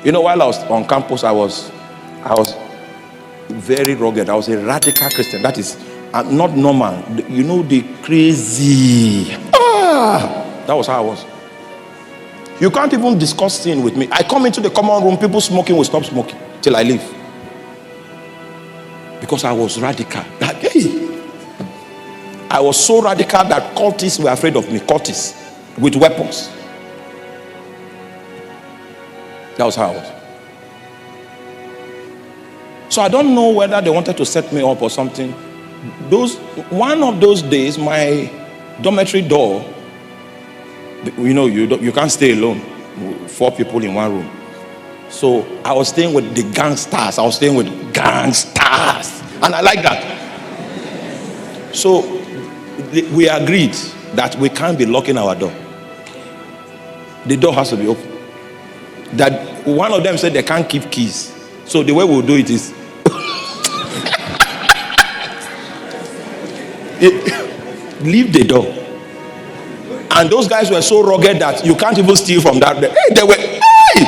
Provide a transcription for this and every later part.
You know, while I was on campus, I was very rugged. I was a radical Christian. That is, I'm not normal. You know, the crazy. That was how I was. You can't even discuss sin with me. I come into the common room, people smoking will stop smoking till I leave. Because I was radical. I was so radical that cultists were afraid of me. Cultists with weapons. That was how I was. So I don't know whether they wanted to set me up or something. One of those days, my dormitory door, you know, you can't stay alone. 4 people in one room. So I was staying with the gangsters. And I like that. So we agreed that we can't be locking our door. The door has to be open. That one of them said they can't keep keys. So the way we'll do it is leave the door. And those guys were so rugged that you can't even steal from that. Hey, they were, hey!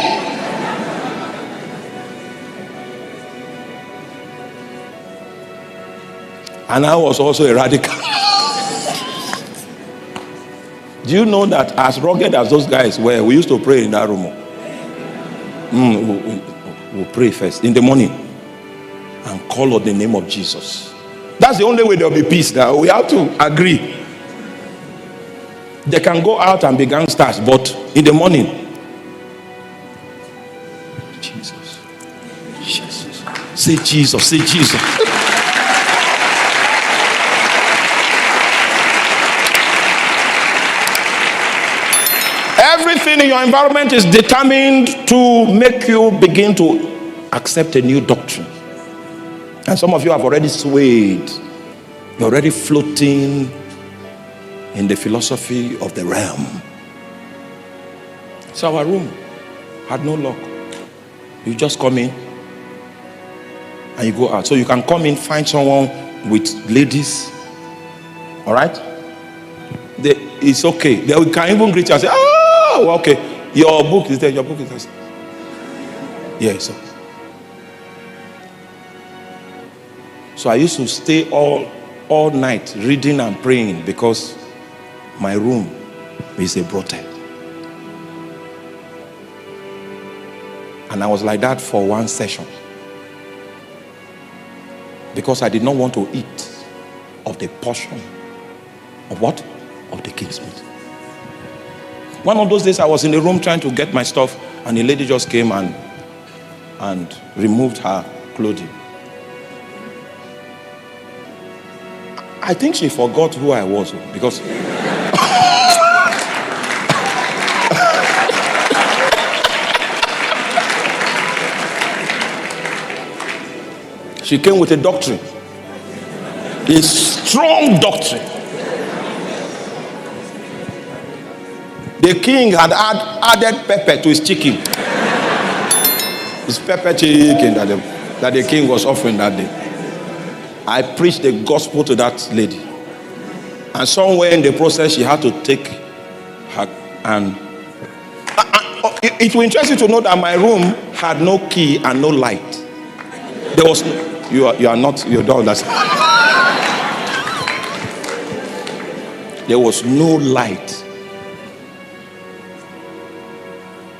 And I was also a radical. Do you know that as rugged as those guys were, we used to pray in that room? We'll pray first in the morning and call on the name of Jesus. That's the only way there will be peace. Now we have to agree. They can go out and be gangsters, but in the morning, Jesus, say Jesus, say Jesus. Everything in your environment is determined to make you begin to accept a new doctrine. And some of you have already swayed. You're already floating in the philosophy of the realm. So our room had no lock. You just come in and you go out. So you can come in, find someone with ladies. All right? It's okay. They can even greet you and say, oh, okay. Your book is there. Your book is there. Yeah, so I used to stay all night reading and praying because my room is a brothel. And I was like that for one session. Because I did not want to eat of the portion of what? Of the king's meat. One of those days I was in the room trying to get my stuff and a lady just came and removed her clothing. I think she forgot who I was because she came with a doctrine, a strong doctrine. The king had added pepper to his chicken. His pepper chicken that the king was offering that day. I preached the gospel to that lady. And somewhere in the process, she had to take her and... It will interest you to know that my room had no key and no light. There was no... You don't understand. There was no light.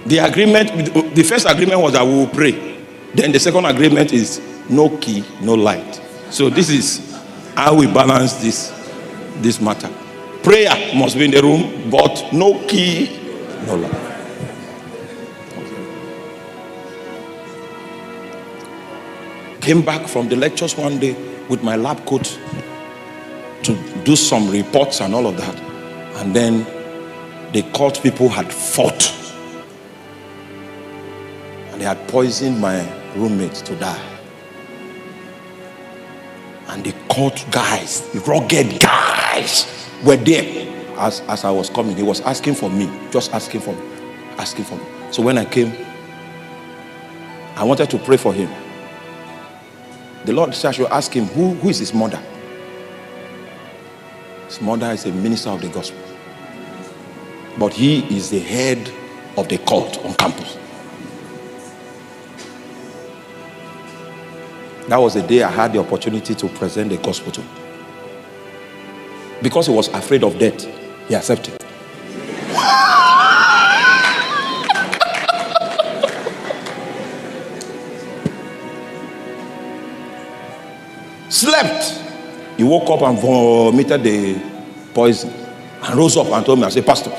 The first agreement was that we will pray. Then the second agreement is no key, no light. So this is how we balance this matter. Prayer must be in the room, but no key, no light. Came back from the lectures one day with my lab coat to do some reports and all of that. And then the cult people had fought. And they had poisoned my roommate to die. And the cult guys, the rugged guys, were there as I was coming. He was asking for me, just asking for me. So when I came, I wanted to pray for him. The Lord said I should ask him, who is his mother? His mother is a minister of the gospel. But he is the head of the cult on campus. That was the day I had the opportunity to present the gospel to him. Because he was afraid of death, he accepted. Slept. He woke up and vomited the poison and rose up and told me, I said, Pastor,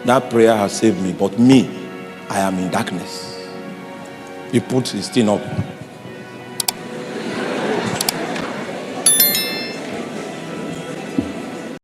that prayer has saved me, but me, I am in darkness. He put his thing up.